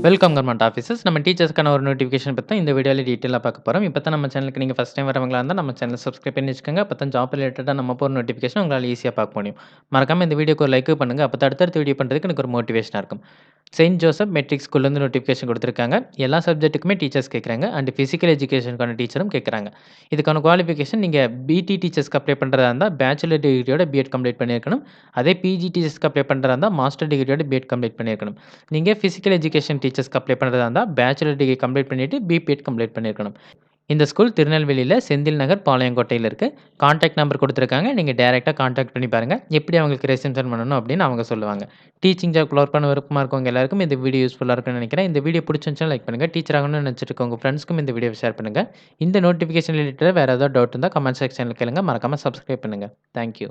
Welcome government officers. நம்ம டீச்சர்ஸ்க்கான ஒரு notification பத்தி தான் இந்த வீடியோல டீட்டெயிலா பார்க்க போறோம். இப்ப தான் நம்ம சேனலுக்கு நீங்க ஃபர்ஸ்ட் டைம் வரவங்களா இருந்தா, நம்ம சேனல சப்ஸ்கிரைப் பண்ணி வச்சுக்கோங்க. அப்ப தான் ஜாப் ரிலேட்டடா நம்ம போடுற நோட்டிஃபிகேஷன் உங்களால ஈஸியா பார்க்க முடியும். மறக்காம இந்த வீடியோக்கு ஒரு லைக் பண்ணுங்க. அப்ப தான் அடுத்தடுத்த வீடியோ பண்றதுக்கு எனக்கு ஒரு மோட்டிவேஷனா இருக்கும். செயின்ட் ஜோசப் மெட்ரிக் ஸ்கூல்லேருந்து நோட்டிஃபிகேஷன் குடுத்துருக்காங்க. எல்லா சப்ஜெக்ட்டுக்குமே டீச்சர்ஸ் கேட்குறாங்க. அண்ட் பிசிக்கல் எஜுகேஷனுக்கான டீச்சரும் கேட்குறாங்க. இதுக்கான குவாலிஃபிகேஷன் நீங்க பிடி டீச்சர்ஸ்க்கு அப்ளை பண்றதா இருந்தா, பேச்சுலர் டிகிரியோட பிஎட் கம்ப்ளீட் பண்ணியிருக்கணும். அதே பிஜி டீச்சர்ஸ்க்கு அப்ளை பண்றதா இருந்தா, மாஸ்டர் டிகிரியோட பிஎட் கம்ப்ளீட் பண்ணியிருக்கணும். நீங்க பிசிக்கல் எஜுகேஷன் டீச்சர்ஸ்க்கு அப்ளை பண்றதா இருந்தா, பேச்சுலர் டிகிரி கம்ப்ளீட் பண்ணிட்டு பிபிஎட் கம்ப்ளீட் பண்ணியிருக்கணும். இந்த ஸ்கூல் திருநெல்வேலியில செந்தில் நகர், பாளையங்கோட்டையில இருக்கு. கான்டாக்ட் நம்பர் குடுத்துருக்காங்க. நீங்க டைரக்ட்டா கான்டாக்ட் பண்ணி பாருங்க. எப்படி அவங்களுக்கு ரெசிப்ஷன் பண்ணணும் அப்படின்னு அவங்க சொல்லுவாங்க. டீச்சிங் ஜாப்ல ஒர்க் பண்ண விருப்பமா இருக்கவங்க எல்லாருக்கும் இந்த வீடியோ யூஸ்ஃபுல்லா இருக்கும்னு நெனைக்கிறேன். இந்த வீடியோ புடிச்சிருந்துச்சுனா லைக் பண்ணுங்க. டீச்சர் ஆகணும்னு நெனச்சிட்டு இருக்க உங்க ஃப்ரெண்ட்ஸ்க்கும் இந்த வீடியோவ ஷேர் பண்ணுங்க. இந்த நோட்டிஃபிகேஷன் ரிலேட்டடா வேற ஏதாவது டவுட் இருந்தா கமெண்ட் செக்ஷன்ல கேளுங்க. மறக்காம சப்ஸ்கிரைப் பண்ணுங்க. Thank you.